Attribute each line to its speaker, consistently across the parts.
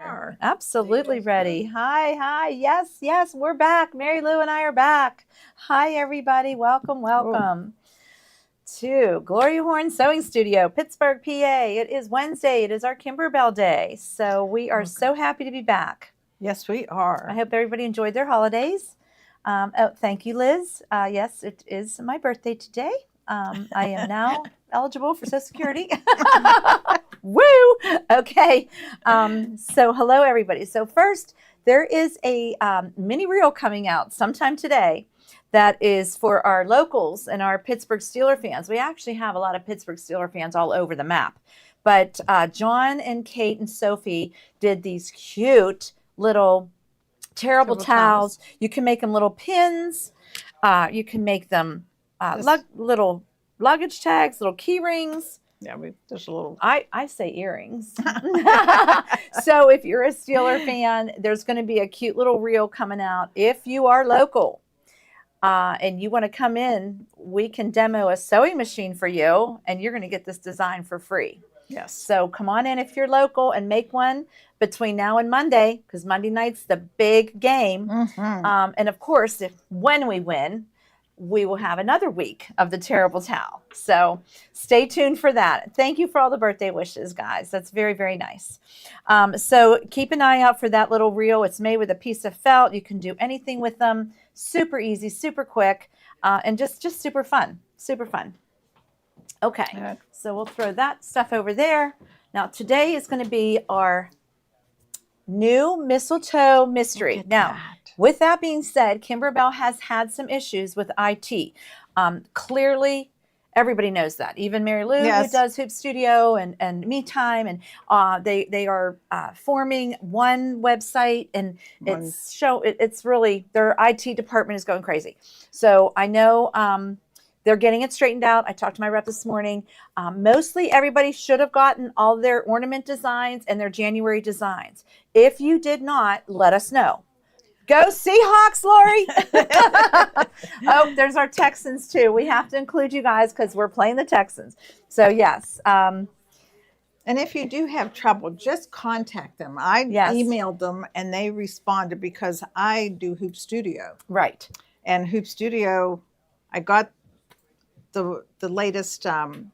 Speaker 1: are.
Speaker 2: Absolutely ready. Hi. Yes, we're back. Mary Lou and I are back. Hi, everybody. Welcome to Glory Horn Sewing Studio, Pittsburgh, PA. It is Wednesday. It is our Kimberbell Day. So we are so happy to be back.
Speaker 1: Yes, we are.
Speaker 2: I hope everybody enjoyed their holidays. Thank you, Liz. Yes, it is my birthday today. I am now eligible for Social Security. Woo! Okay. So hello, everybody. So first, there is a mini reel coming out sometime today that is for our locals and our Pittsburgh Steelers fans. We actually have a lot of Pittsburgh Steelers fans all over the map. But John and Kate and Sophie did these cute little terrible towels. You can make them little pins. You can make them little luggage tags, little key rings.
Speaker 1: Yeah, there's a little.
Speaker 2: I say earrings. So if you're a Steeler fan, there's going to be a cute little reel coming out. If you are local and you want to come in, we can demo a sewing machine for you, and you're going to get this design for free.
Speaker 1: Yes.
Speaker 2: So come on in if you're local and make one between now and Monday, because Monday night's the big game.
Speaker 1: Mm-hmm.
Speaker 2: And of course, when we win, we will have another week of the terrible towel. So stay tuned for that. Thank you for all the birthday wishes, guys. That's very, very nice. So keep an eye out for that little reel. It's made with a piece of felt. You can do anything with them. Super easy, super quick, and just super fun. Super fun. Okay, so we'll throw that stuff over there. Now today is going to be our new mistletoe mystery. Now, with that being said, Kimberbell has had some issues with IT. Clearly, everybody knows that. Even Mary Lou, who does Hoop Studio and Me Time, and they are forming one website, and it's really, their IT department is going crazy. So I know they're getting it straightened out. I talked to my rep this morning. Mostly everybody should have gotten all their ornament designs and their January designs. If you did not, let us know. Go Seahawks, Lori. Oh, there's our Texans too. We have to include you guys because we're playing the Texans. So yes.
Speaker 1: And if you do have trouble, just contact them. I emailed them and they responded because I do Hoop Studio.
Speaker 2: Right.
Speaker 1: And Hoop Studio, I got the latest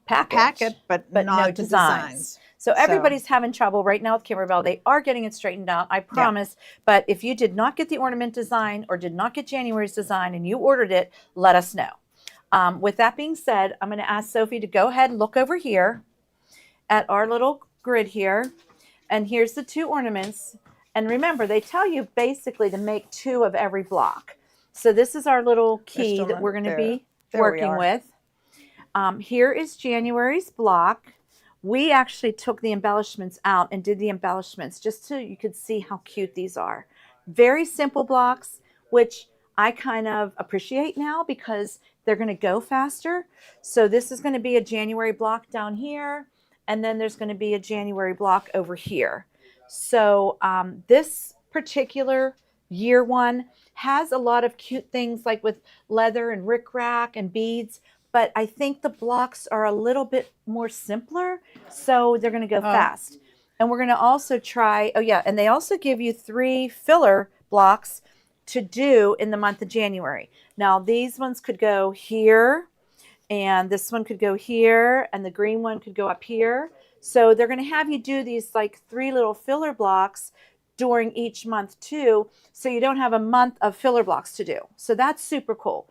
Speaker 1: packet, but not
Speaker 2: no
Speaker 1: the designs.
Speaker 2: So everybody's having trouble right now with Kimberbell. They are getting it straightened out, I promise. Yeah. But if you did not get the ornament design or did not get January's design and you ordered it, let us know. With that being said, I'm going to ask Sophie to go ahead and look over here at our little grid here. And here's the two ornaments. And remember, they tell you basically to make 2 of every block. So this is our little key that we're going to be working with. Here is January's block. We actually took the embellishments out and did the embellishments just so you could see how cute these are. Very simple blocks, which I kind of appreciate now because they're going to go faster. So this is going to be a January block down here, and then there's going to be a January block over here. So this particular year one has a lot of cute things like with leather and rickrack and beads. But I think the blocks are a little bit more simpler, so they're going to go fast. And we're going to also try, and they also give you 3 filler blocks to do in the month of January. Now, these ones could go here, and this one could go here, and the green one could go up here. So they're going to have you do these like 3 little filler blocks during each month too, so you don't have a month of filler blocks to do. So that's super cool.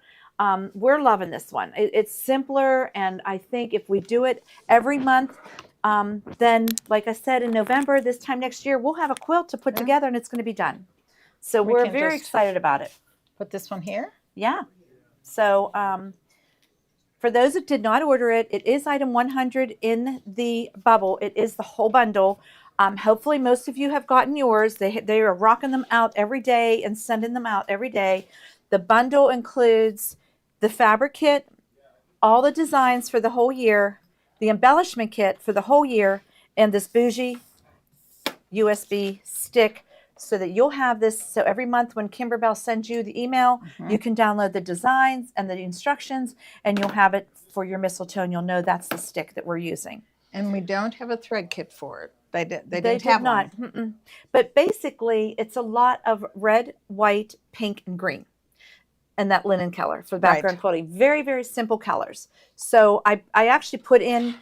Speaker 2: We're loving this one. It's simpler, and I think if we do it every month, then, like I said, in November, this time next year, we'll have a quilt to put together, and it's going to be done. So we're very excited about it.
Speaker 1: Put this one here?
Speaker 2: Yeah. So for those that did not order it, it is item 100 in the bubble. It is the whole bundle. Hopefully, most of you have gotten yours. They are rocking them out every day and sending them out every day. The bundle includes the fabric kit, all the designs for the whole year, the embellishment kit for the whole year, and this bougie USB stick so that you'll have this. So every month when Kimberbell sends you the email, you can download the designs and the instructions, and you'll have it for your mistletoe, and you'll know that's the stick that we're using.
Speaker 1: And we don't have a thread kit for it. They
Speaker 2: They
Speaker 1: didn't
Speaker 2: did
Speaker 1: have
Speaker 2: not.
Speaker 1: one.
Speaker 2: Mm-mm. But basically, it's a lot of red, white, pink, and green, and that linen color for background
Speaker 1: Right.
Speaker 2: quilting. Very, very simple colors. So I actually put in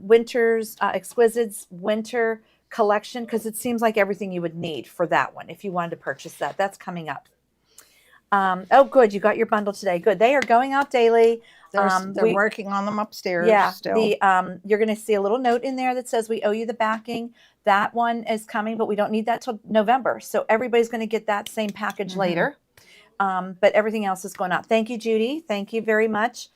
Speaker 2: Winter's Exquisite's winter collection because it seems like everything you would need for that one if you wanted to purchase that. That's coming up. Oh, good. You got your bundle today. Good. They are going out daily.
Speaker 1: They're working on them upstairs
Speaker 2: Yeah,
Speaker 1: still.
Speaker 2: you're going to see a little note in there that says we owe you the backing. That one is coming, but we don't need that till November. So everybody's going to get that same package later. But everything else is going out. Thank you, Judy. Thank you very much.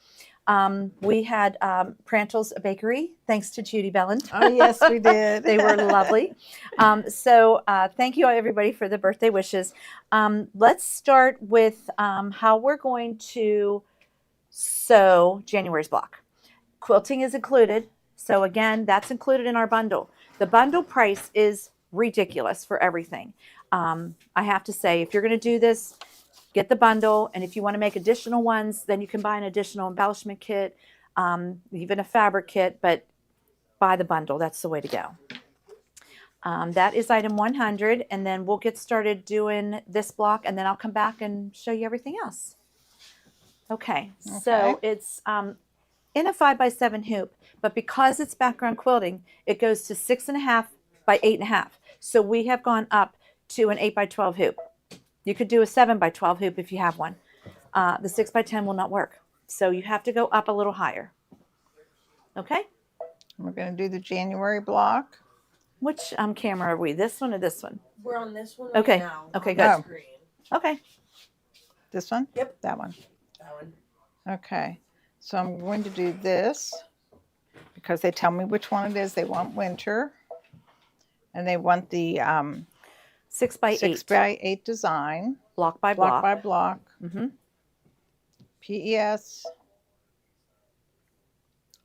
Speaker 2: We had Prantle's Bakery, thanks to Judy Belland.
Speaker 1: Oh, yes, we did.
Speaker 2: They were lovely. So thank you, everybody, for the birthday wishes. Let's start with how we're going to sew January's block. Quilting is included. So again, that's included in our bundle. The bundle price is ridiculous for everything. I have to say, if you're going to do this, get the bundle. And if you want to make additional ones, then you can buy an additional embellishment kit, even a fabric kit, but buy the bundle. That's the way to go. That is item 100. And then we'll get started doing this block, and then I'll come back and show you everything else. Okay. So it's in a 5x7 hoop, but because it's background quilting, it goes to 6.5 by 8.5. So we have gone up to an 8x12 hoop. You could do a 7x12 hoop if you have one. The 6x10 will not work. So you have to go up a little higher. Okay?
Speaker 1: We're going to do the January block.
Speaker 2: Which camera are we? This one or this one?
Speaker 3: We're on this one
Speaker 2: right
Speaker 3: now.
Speaker 2: Okay, good.
Speaker 1: Oh.
Speaker 2: Okay.
Speaker 1: This one?
Speaker 3: Yep.
Speaker 1: That one.
Speaker 3: That one.
Speaker 1: Okay. So I'm going to do this because they tell me which one it is. They want winter. And they want the
Speaker 2: 6x8.
Speaker 1: 6x8 design.
Speaker 2: Block by
Speaker 1: Block
Speaker 2: block.
Speaker 1: by block.
Speaker 2: Mm-hmm.
Speaker 1: PES.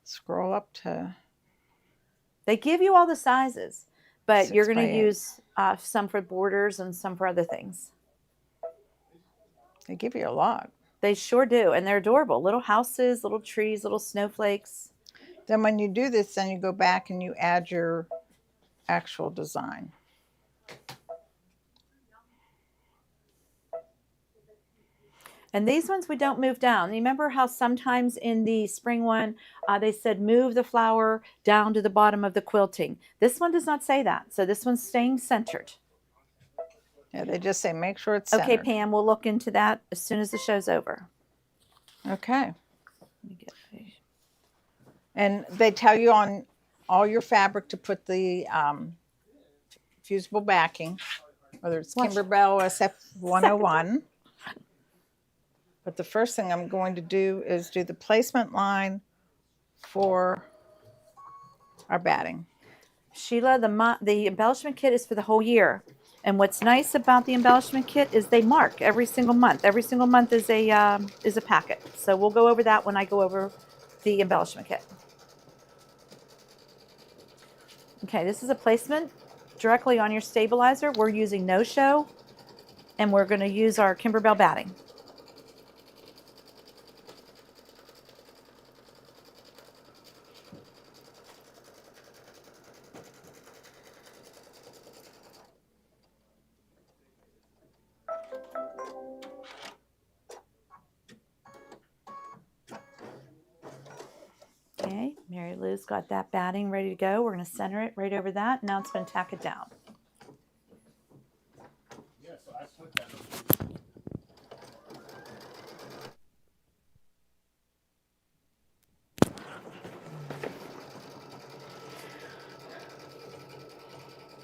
Speaker 1: Scroll up to...
Speaker 2: They give you all the sizes, but you're going to
Speaker 1: 6x8.
Speaker 2: use some for borders and some for other things.
Speaker 1: They give you a lot.
Speaker 2: They sure do, and they're adorable. Little houses, little trees, little snowflakes.
Speaker 1: Then when you do this, then you go back and you add your actual design.
Speaker 2: And these ones we don't move down. Remember how sometimes in the spring one, they said move the flower down to the bottom of the quilting. This one does not say that. So this one's staying centered.
Speaker 1: Yeah, they just say make sure it's centered.
Speaker 2: Okay, Pam, we'll look into that as soon as the show's over.
Speaker 1: Okay. And they tell you on all your fabric to put the fusible backing, whether it's Kimberbell or SF101. But the first thing I'm going to do is do the placement line for our batting.
Speaker 2: Sheila, the embellishment kit is for the whole year. And what's nice about the embellishment kit is they mark every single month. Every single month is a packet. So we'll go over that when I go over the embellishment kit. Okay, this is a placement directly on your stabilizer. We're using no-show, and we're going to use our Kimberbell batting. Okay, Mary Lou's got that batting ready to go. We're going to center it right over that. Now it's going to tack it down.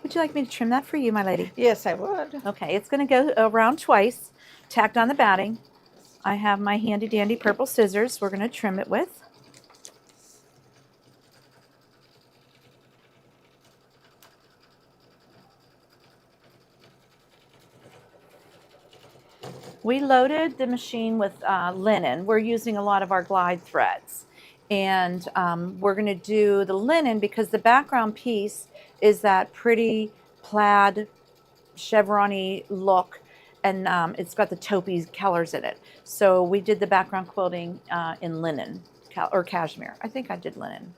Speaker 2: Would you like me to trim that for you, my lady?
Speaker 1: Yes, I would.
Speaker 2: Okay, it's going to go around twice, tacked on the batting. I have my handy dandy purple scissors we're going to trim it with. We loaded the machine with linen. We're using a lot of our glide threads. And we're going to do the linen because the background piece is that pretty plaid chevron-y look. And it's got the taupey colors in it. So we did the background quilting in linen or cashmere. I think I did linen.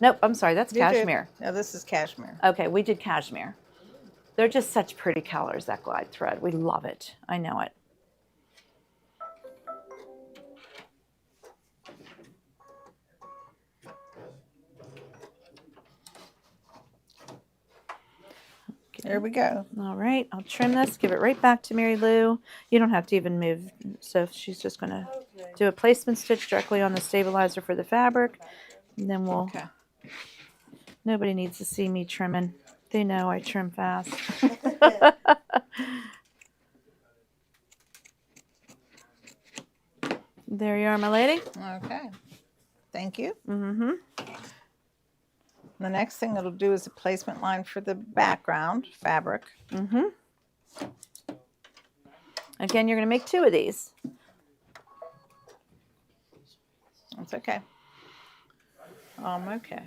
Speaker 2: Nope, I'm sorry, that's
Speaker 1: You did.
Speaker 2: cashmere.
Speaker 1: No, this is cashmere.
Speaker 2: Okay, we did cashmere. They're just such pretty colors, that glide thread. We love it. I know it.
Speaker 1: There we go.
Speaker 2: All right, I'll trim this, give it right back to Mary Lou. You don't have to even move. So she's just going to do a placement stitch directly on the stabilizer for the fabric. And then we'll,
Speaker 1: Okay.
Speaker 2: nobody needs to see me trimming. They know I trim fast. There you are, my lady.
Speaker 1: Okay. Thank you.
Speaker 2: Mm-hmm.
Speaker 1: The next thing it'll do is a placement line for the background fabric.
Speaker 2: Mm-hmm. Again, you're going to make 2 of these.
Speaker 1: That's okay. Okay.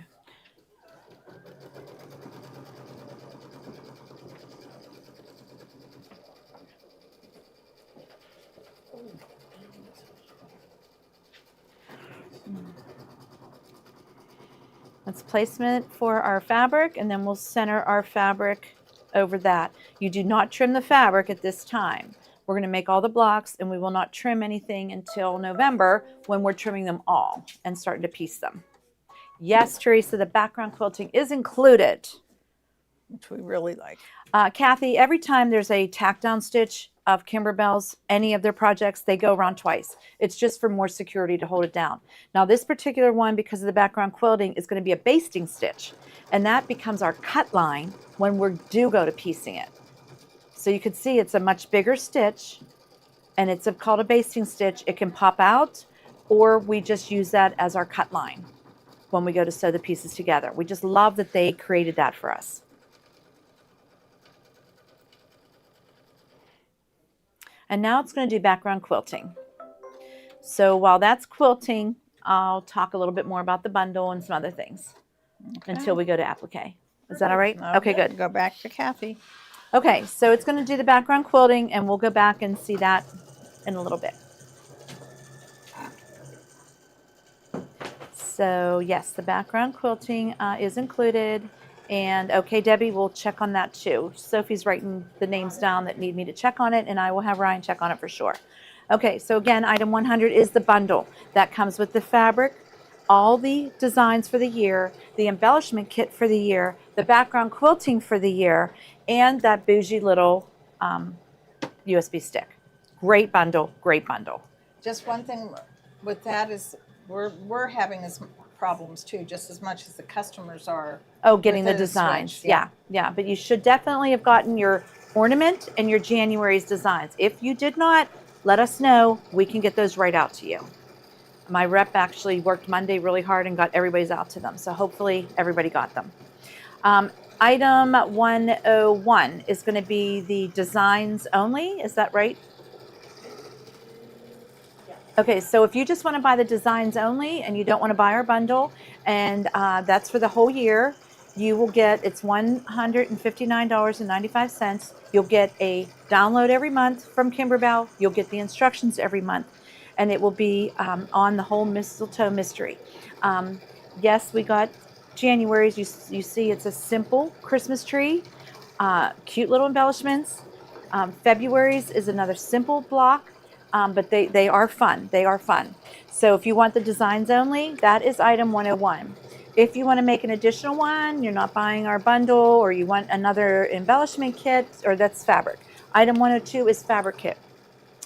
Speaker 2: That's placement for our fabric, and then we'll center our fabric over that. You do not trim the fabric at this time. We're going to make all the blocks, and we will not trim anything until November when we're trimming them all and starting to piece them. Yes, Teresa, the background quilting is included.
Speaker 1: Which we really like.
Speaker 2: Kathy, every time there's a tack down stitch of Kimberbell's, any of their projects, they go around twice. It's just for more security to hold it down. Now this particular one, because of the background quilting, is going to be a basting stitch. And that becomes our cut line when we do go to piecing it. So you can see it's a much bigger stitch, and it's called a basting stitch. It can pop out, or we just use that as our cut line when we go to sew the pieces together. We just love that they created that for us. And now it's going to do background quilting. So while that's quilting, I'll talk a little bit more about the bundle and some other things until we go to applique. Is that all right? Okay, good.
Speaker 1: Go back to Kathy.
Speaker 2: Okay, so it's going to do the background quilting, and we'll go back and see that in a little bit. So yes, the background quilting is included. And okay, Debbie, we'll check on that too. Sophie's writing the names down that need me to check on it, and I will have Ryan check on it for sure. Okay, so again, item 100 is the bundle. That comes with the fabric, all the designs for the year, the embellishment kit for the year, the background quilting for the year, and that bougie little USB stick. Great bundle, great bundle.
Speaker 1: Just one thing with that is we're having this problems too, just as much as the customers are.
Speaker 2: Oh, getting the
Speaker 1: with
Speaker 2: designs.
Speaker 1: switch,
Speaker 2: Yeah. But you should definitely have gotten your ornament and your January's designs. If you did not, let us know. We can get those right out to you. My rep actually worked Monday really hard and got everybody's out to them. So hopefully everybody got them. Item 101 is going to be the designs only. Is that right? Okay, so if you just want to buy the designs only and you don't want to buy our bundle, and that's for the whole year, you will get, it's $159.95. You'll get a download every month from Kimberbell. You'll get the instructions every month, and it will be on the whole Mistletoe mystery. Yes, we got January's. You see it's a simple Christmas tree, cute little embellishments. February's is another simple block. But they are fun. They are fun. So if you want the designs only, that is item 101. If you want to make an additional one, you're not buying our bundle, or you want another embellishment kit, or that's fabric. Item 102 is fabric kit.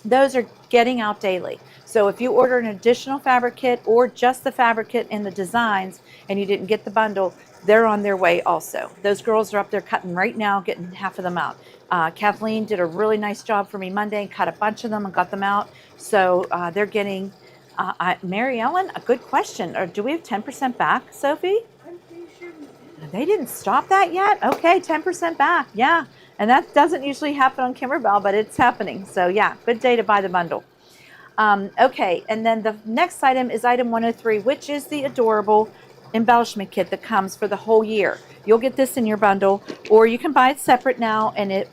Speaker 2: Those are getting out daily. So if you order an additional fabric kit or just the fabric kit and the designs and you didn't get the bundle, they're on their way also. Those girls are up there cutting right now, getting half of them out. Kathleen did a really nice job for me Monday and cut a bunch of them and got them out. So they're getting, Mary Ellen, a good question. Or do we have 10% back, Sophie?
Speaker 3: I'm pretty sure we did.
Speaker 2: They didn't stop that yet? Okay, 10% back, yeah. And that doesn't usually happen on Kimberbell, but it's happening. So yeah, good day to buy the bundle. Okay, and then the next item is item 103, which is the adorable embellishment kit that comes for the whole year. You'll get this in your bundle, or you can buy it separate now, and it's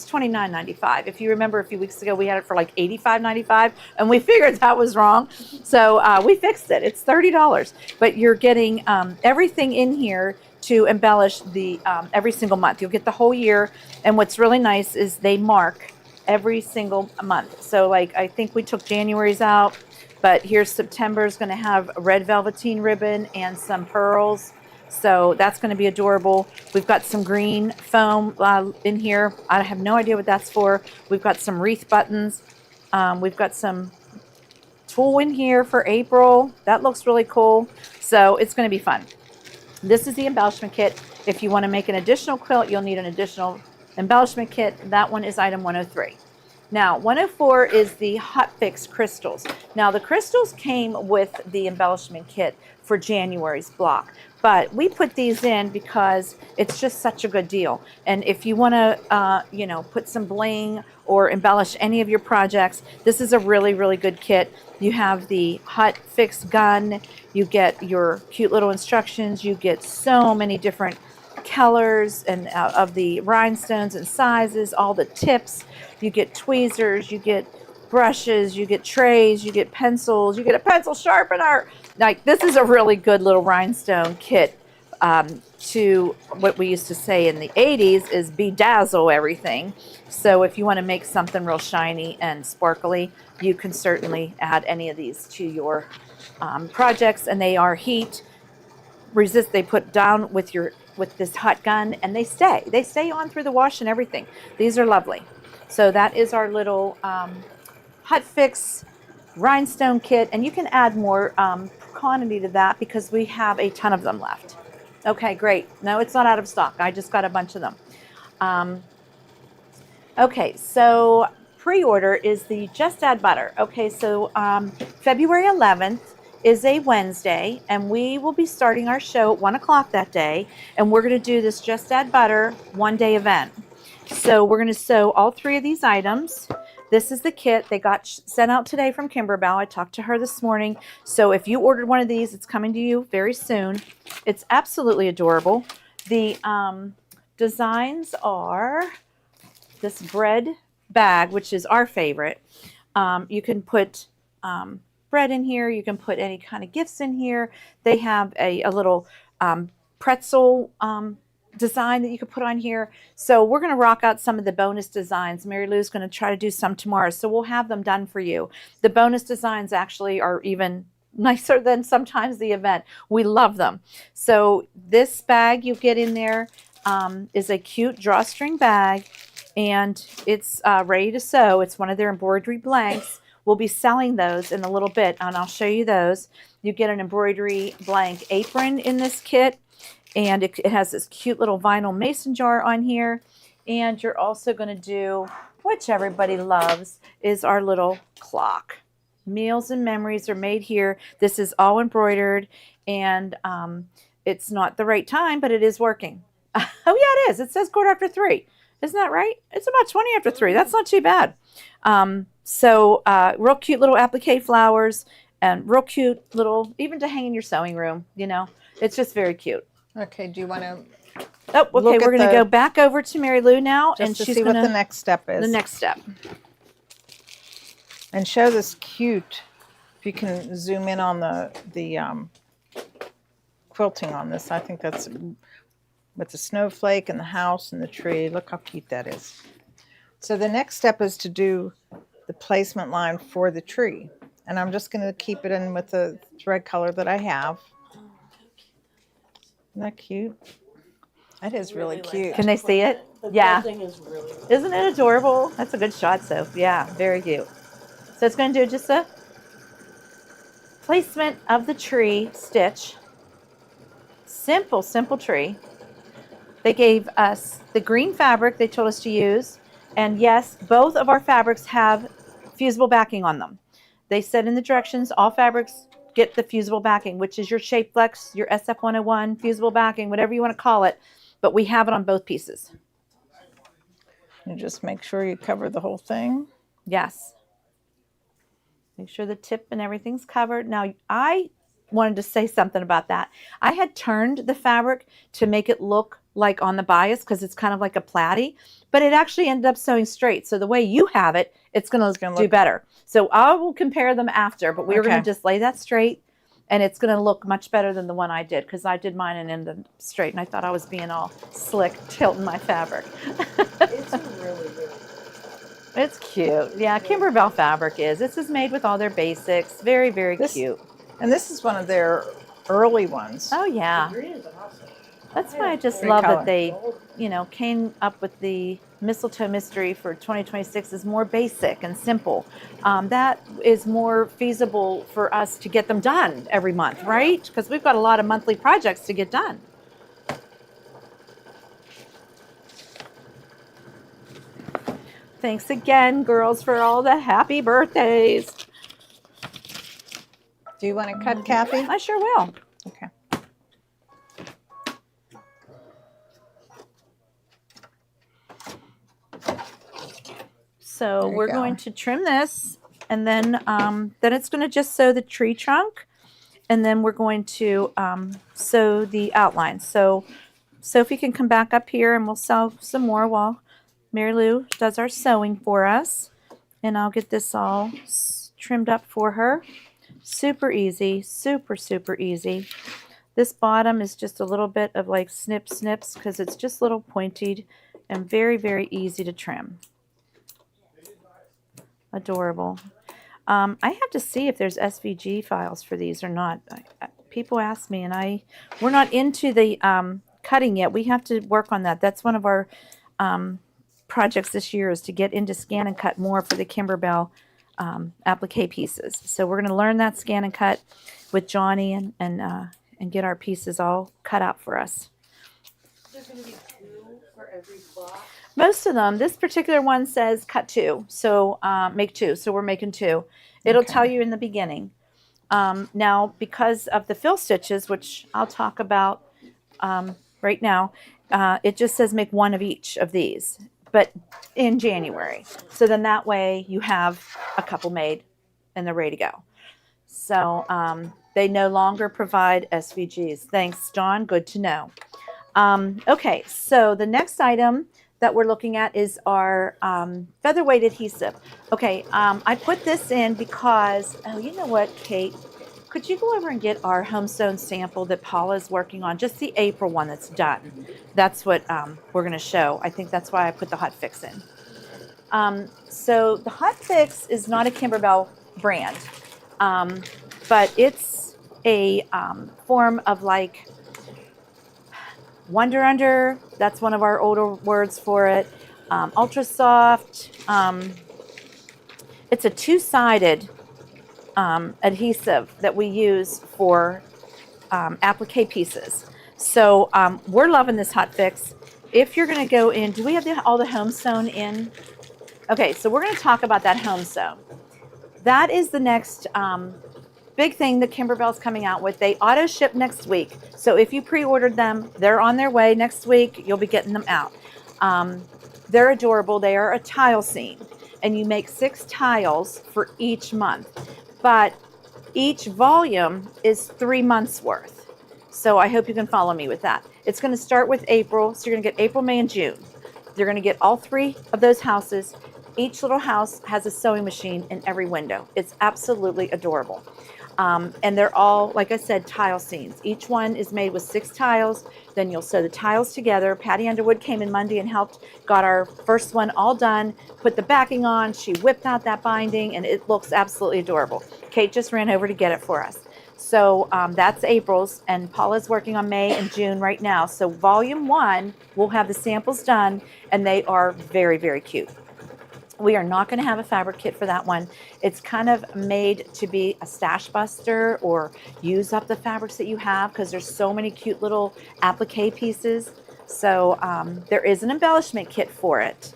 Speaker 2: $29.95. If you remember, a few weeks ago we had it for like $85.95, and we figured that was wrong, so we fixed it. It's $30, but you're getting everything in here to embellish the every single month. You'll get the whole year, and what's really nice is they mark every single month. So like I think we took January's out, but here's September's going to have a red velveteen ribbon and some pearls. So that's going to be adorable. We've got some green foam in here. I have no idea what that's for. We've got some wreath buttons. We've got some tulle in here for April. That looks really cool. So it's going to be fun. This is the embellishment kit. If you want to make an additional quilt, you'll need an additional embellishment kit. That one is item 103. Now, 104 is the Hot Fix crystals. Now, the crystals came with the embellishment kit for January's block, but we put these in because it's just such a good deal. And if you want to, put some bling or embellish any of your projects, this is a really, really good kit. You have the Hot Fix gun. You get your cute little instructions. You get so many different colors and of the rhinestones and sizes, all the tips. You get tweezers, you get brushes, you get trays, you get pencils, you get a pencil sharpener. Like, this is a really good little rhinestone kit to what we used to say in the 80s is bedazzle everything. So if you want to make something real shiny and sparkly, you can certainly add any of these to your projects, and they are heat resist. They put down with this hot gun, and they stay on through the wash and everything. These are lovely. So that is our little Hot Fix rhinestone kit, and you can add more quantity to that because we have a ton of them left. Okay, great. No, it's not out of stock. I just got a bunch of them. Okay, so pre-order is the Just Add Butter. Okay, so February 11th is a Wednesday, and we will be starting our show at 1 o'clock that day, and we're going to do this Just Add Butter one-day event. So we're going to sew all 3 of these items. This is the kit. They got sent out today from Kimberbell. I talked to her this morning. So if you ordered one of these, it's coming to you very soon. It's absolutely adorable. The designs are this bread bag, which is our favorite. You can put bread in here. You can put any kind of gifts in here. They have a little pretzel design that you could put on here. So we're going to rock out some of the bonus designs. Mary Lou's going to try to do some tomorrow. So we'll have them done for you. The bonus designs actually are even nicer than sometimes the event. We love them. So this bag you get in there is a cute drawstring bag, and it's ready to sew. It's one of their embroidery blanks. We'll be selling those in a little bit, and I'll show you those. You get an embroidery blank apron in this kit, and it has this cute little vinyl mason jar on here. And you're also going to do, which everybody loves, is our little clock. Meals and memories are made here. This is all embroidered, and it's not the right time, but it is working. Oh, yeah, it is. It says 3:15. Isn't that right? It's about 20 after 3. That's not too bad. So real cute little applique flowers, and real cute little, even to hang in your sewing room, it's just very cute.
Speaker 1: Okay, do you want to
Speaker 2: Oh, okay, we're going to go back over to Mary Lou now, and
Speaker 1: just to
Speaker 2: she's
Speaker 1: see
Speaker 2: going
Speaker 1: what
Speaker 2: to
Speaker 1: the next step is?
Speaker 2: the next step.
Speaker 1: And show this cute. If you can zoom in on the quilting on this, I think that's with the snowflake and the house and the tree. Look how cute that is. So the next step is to do the placement line for the tree, and I'm just going to keep it in with the thread color that I have. Isn't that cute? That is really cute.
Speaker 2: Can they see it? Yeah. Isn't it adorable? That's a good shot, Soph. Yeah, very cute. So it's going to do just a placement of the tree stitch. Simple, simple tree. They gave us the green fabric they told us to use. And yes, both of our fabrics have fusible backing on them. They said in the directions, all fabrics get the fusible backing, which is your Shapeflex, your SF101, fusible backing, whatever you want to call it. But we have it on both pieces.
Speaker 1: You just make sure you cover the whole thing.
Speaker 2: Yes. Make sure the tip and everything's covered. Now, I wanted to say something about that. I had turned the fabric to make it look like on the bias because it's kind of like a platy, but it actually ended up sewing straight. So the way you have it, it's going to do better. So I will compare them after, but we were going to just lay that straight, and it's going to look much better than the one I did because I did mine and ended straight, and I thought I was being all slick, tilting my fabric.
Speaker 3: It's a really, really
Speaker 2: It's cute. Yeah, Kimberbell fabric is. This is made with all their basics. Very, very cute.
Speaker 1: And this is one of their early ones.
Speaker 2: Oh, yeah.
Speaker 3: green is awesome.
Speaker 2: That's why I just
Speaker 1: Great
Speaker 2: love
Speaker 1: color.
Speaker 2: that they, you know, came up with the Mistletoe Mystery for 2026 is more basic and simple. That is more feasible for us to get them done every month, right? Because we've got a lot of monthly projects to get done. Thanks again, girls, for all the happy birthdays.
Speaker 1: Do you want to cut, Kathy?
Speaker 2: I sure will.
Speaker 1: Okay.
Speaker 2: So
Speaker 1: There you
Speaker 2: we're
Speaker 1: go.
Speaker 2: going to trim this, and then it's going to just sew the tree trunk, and then we're going to sew the outline. So Sophie can come back up here, and we'll sew some more while Mary Lou does our sewing for us. And I'll get this all trimmed up for her. Super easy, super, super easy. This bottom is just a little bit of like snips because it's just little pointed and very, very easy to trim. Adorable. I have to see if there's SVG files for these or not. People ask me, and we're not into the cutting yet. We have to work on that. That's one of our projects this year, is to get into scan and cut more for the Kimberbell applique pieces. So we're going to learn that scan and cut with Johnny and get our pieces all cut out for us.
Speaker 3: There's going to be 2 for every block.
Speaker 2: Most of them. This particular one says cut 2, so make 2. So we're making 2. It'll tell you in the beginning. Now, because of the fill stitches, which I'll talk about right now, it just says make 1 of each of these, but in January. So then that way you have a couple made and they're ready to go. So they no longer provide SVGs. Thanks, John. Good to know. Okay, so the next item that we're looking at is our featherweight adhesive. Okay, I put this in because, oh, you know what, Kate? Could you go over and get our HomeSwn sample that Paula's working on? Just the April one that's done. That's what we're going to show. I think that's why I put the Hot Fix in. So the Hot Fix is not a Kimberbell brand, but it's a form of like Wonder Under. That's one of our older words for it. Ultra Soft. It's a two-sided adhesive that we use for applique pieces. So we're loving this Hot Fix. If you're going to go in, do we have all the HomeSwn in? Okay, so we're going to talk about that HomeSwn. That is the next big thing that Kimberbell's coming out with. They auto ship next week. So if you pre-ordered them, they're on their way next week. You'll be getting them out. They're adorable. They are a tile scene, and you make 6 tiles for each month. But each volume is 3 months worth. So I hope you can follow me with that. It's going to start with April. So you're going to get April, May, and June. You're going to get all 3 of those houses. Each little house has a sewing machine in every window. It's absolutely adorable. And they're all, like I said, tile scenes. Each one is made with 6 tiles. Then you'll sew the tiles together. Patty Underwood came in Monday and helped, got our first one all done, put the backing on. She whipped out that binding, and it looks absolutely adorable. Kate just ran over to get it for us. So that's April's, and Paula's working on May and June right now. So volume 1, we'll have the samples done, and they are very, very cute. We are not going to have a fabric kit for that one. It's kind of made to be a stash buster or use up the fabrics that you have, because there's so many cute little applique pieces. So there is an embellishment kit for it.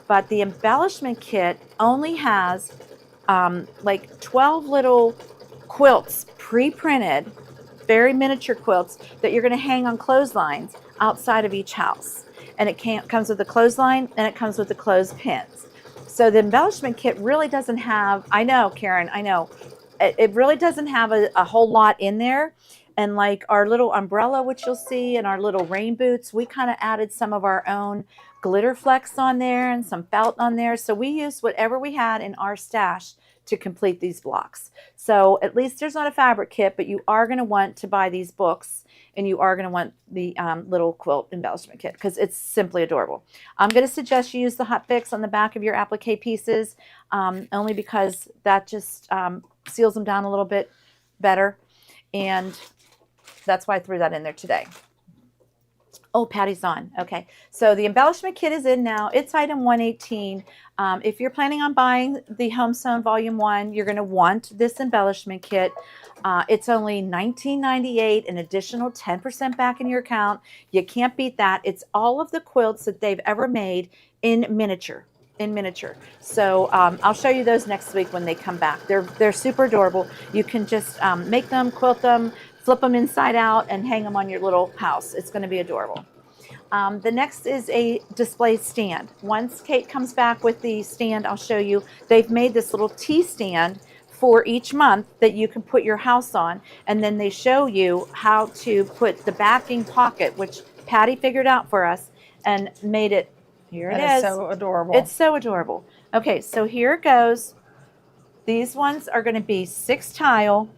Speaker 2: But the embellishment kit only has like 12 little quilts pre-printed, very miniature quilts that you're going to hang on clotheslines outside of each house. And it comes with a clothesline, and it comes with the clothespins. So the embellishment kit really doesn't have, I know, Karen, I know, it really doesn't have a whole lot in there. And like our little umbrella, which you'll see, and our little rain boots, we kind of added some of our own glitter flecks on there and some felt on there. So we used whatever we had in our stash to complete these blocks. So at least there's not a fabric kit, but you are going to want to buy these books, and you are going to want the little quilt embellishment kit because it's simply adorable. I'm going to suggest you use the hot fix on the back of your applique pieces, only because that just seals them down a little bit better. And that's why I threw that in there today. Oh, Patty's on. Okay. So the embellishment kit is in now. It's item 118. If you're planning on buying the HomeSwn Volume 1, you're going to want this embellishment kit. It's only $19.98, an additional 10% back in your account. You can't beat that. It's all of the quilts that they've ever made in miniature. So I'll show you those next week when they come back. They're super adorable. You can just make them, quilt them, flip them inside out, and hang them on your little house. It's going to be adorable. The next is a display stand. Once Kate comes back with the stand, I'll show you. They've made this little tea stand for each month that you can put your house on, and then they show you how to put the backing pocket, which Patty figured out for us and made it. Here it is.
Speaker 1: So adorable.
Speaker 2: It's so adorable. Okay, so here it goes. These ones are going to be 6 tile,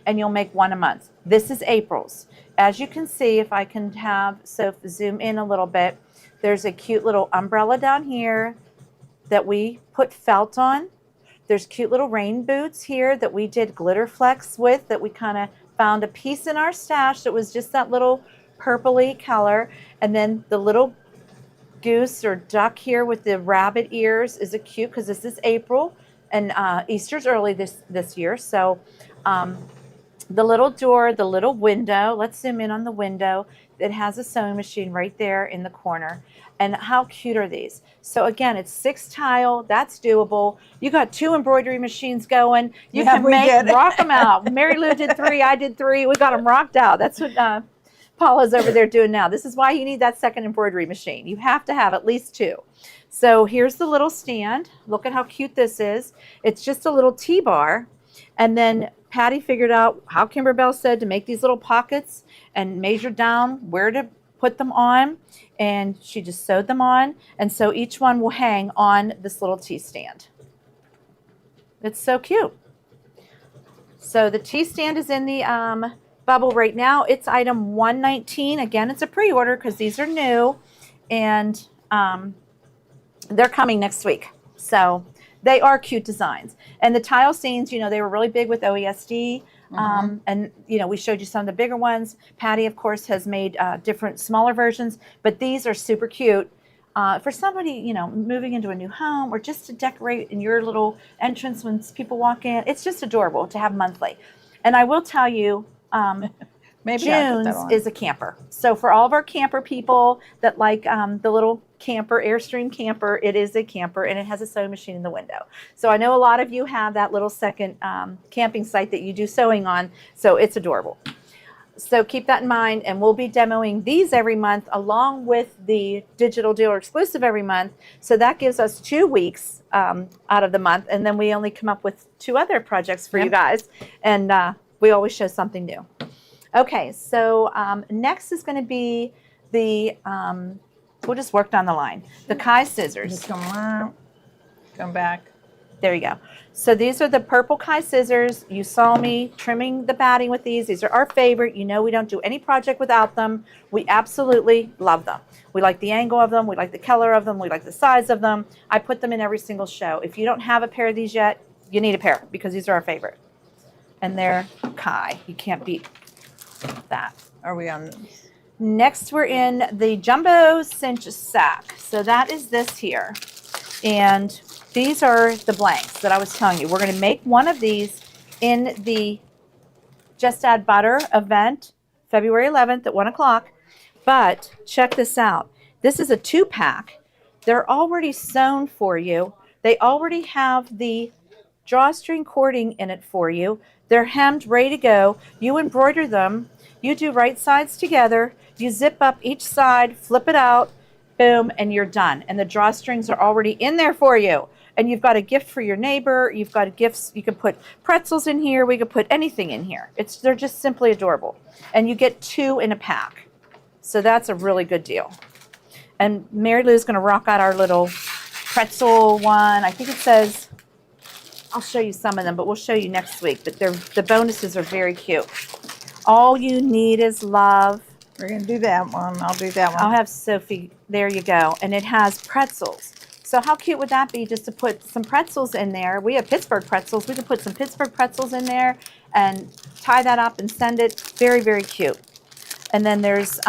Speaker 2: and you'll make 1 a month. This is April's. As you can see, if I can have Soph zoom in a little bit, there's a cute little umbrella down here that we put felt on. There's cute little rain boots here that we did glitter flecks with, that we kind of found a piece in our stash that was just that little purpley color. And then the little goose or duck here with the rabbit ears is a cute, because this is April and Easter's early this year. So the little door, the little window, let's zoom in on the window. It has a sewing machine right there in the corner. And how cute are these? So again, it's 6 tile. That's doable. You got 2 embroidery machines going. You can rock them out. Mary Lou did 3. I did 3. We got them rocked out. That's what Paula's over there doing now. This is why you need that second embroidery machine. You have to have at least 2. So here's the little stand. Look at how cute this is. It's just a little T-bar. And then Patty figured out how Kimberbell said to make these little pockets and measured down where to put them on. And she just sewed them on. And so each one will hang on this little tea stand. It's so cute. So the tea stand is in the bubble right now. It's item 119. Again, it's a pre-order because these are new. And they're coming next week. So they are cute designs. And the tile scenes, you know, they were really big with OESD. And, you know, we showed you some of the bigger ones. Patty, of course, has made different smaller versions. But these are super cute for somebody, you know, moving into a new home or just to decorate in your little entrance when people walk in. It's just adorable to have monthly. And I will tell you, June's is a camper. So for all of our camper people that like the little camper, Airstream camper, it is a camper and it has a sewing machine in the window. So I know a lot of you have that little second camping site that you do sewing on. So it's adorable. So keep that in mind, and we'll be demoing these every month along with the digital dealer exclusive every month. So that gives us 2 weeks out of the month, and then we only come up with 2 other projects for you guys, and we always show something new. Okay, so next is going to be the, we'll just work down the line, the Kai scissors.
Speaker 1: Just come back.
Speaker 2: There you go. So these are the purple Kai scissors. You saw me trimming the batting with these. These are our favorite. You know we don't do any project without them. We absolutely love them. We like the angle of them. We like the color of them. We like the size of them. I put them in every single show. If you don't have a pair of these yet, you need a pair because these are our favorite. And they're Kai. You can't beat that.
Speaker 1: Are we on?
Speaker 2: Next, we're in the jumbo cinch sack. So that is this here. And these are the blanks that I was telling you. We're going to make one of these in the Just Add Butter event, February 11th at 1 o'clock. But check this out. This is a 2-pack. They're already sewn for you. They already have the drawstring cording in it for you. They're hemmed, ready to go. You embroider them. You do right sides together. You zip up each side, flip it out, boom, and you're done. And the drawstrings are already in there for you. And you've got a gift for your neighbor. You've got gifts. You can put pretzels in here. We could put anything in here. They're just simply adorable. And you get 2 in a pack. So that's a really good deal. And Mary Lou's going to rock out our little pretzel one. I think it says, I'll show you some of them, but we'll show you next week. But the bonuses are very cute. All you need is love.
Speaker 1: We're going to do that one. I'll do that one.
Speaker 2: I'll have Sophie. There you go. And it has pretzels. So how cute would that be just to put some pretzels in there? We have Pittsburgh pretzels. We could put some Pittsburgh pretzels in there and tie that up and send it. Very, very cute. And then there's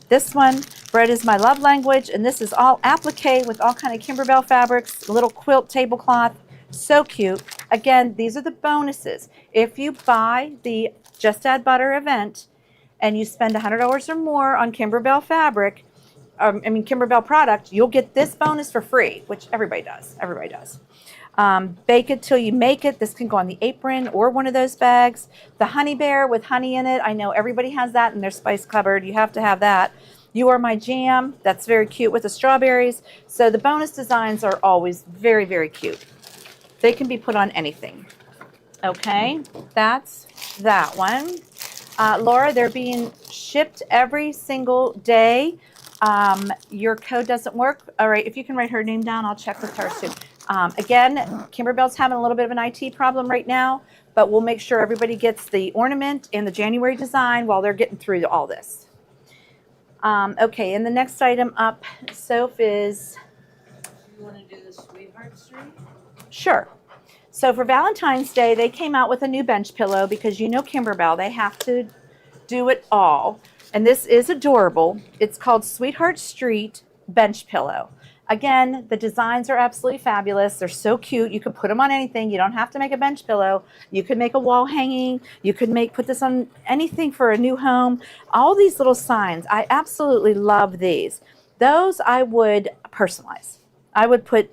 Speaker 2: this one, bread is my love language. And this is all applique with all kind of Kimberbell fabrics, a little quilt tablecloth. So cute. Again, these are the bonuses. If you buy the Just Add Butter event and you spend $100 or more on Kimberbell fabric, Kimberbell product, you'll get this bonus for free, which everybody does. Everybody does. Bake it till you make it. This can go on the apron or one of those bags. The honey bear with honey in it. I know everybody has that in their spice cupboard. You have to have that. You Are My Jam. That's very cute with the strawberries. So the bonus designs are always very, very cute. They can be put on anything. Okay, that's that one. Laura, they're being shipped every single day. Your code doesn't work. All right, if you can write her name down, I'll check with her soon. Again, Kimberbell's having a little bit of an IT problem right now, but we'll make sure everybody gets the ornament and the January design while they're getting through all this. Okay, and the next item up, Soph, is...
Speaker 3: You want to do the Sweetheart Street?
Speaker 2: Sure. So for Valentine's Day, they came out with a new bench pillow because you know Kimberbell, they have to do it all. And this is adorable. It's called Sweetheart Street Bench Pillow. Again, the designs are absolutely fabulous. They're so cute. You could put them on anything. You don't have to make a bench pillow. You could make a wall hanging. You could put this on anything for a new home. All these little signs. I absolutely love these. Those I would personalize. I would put,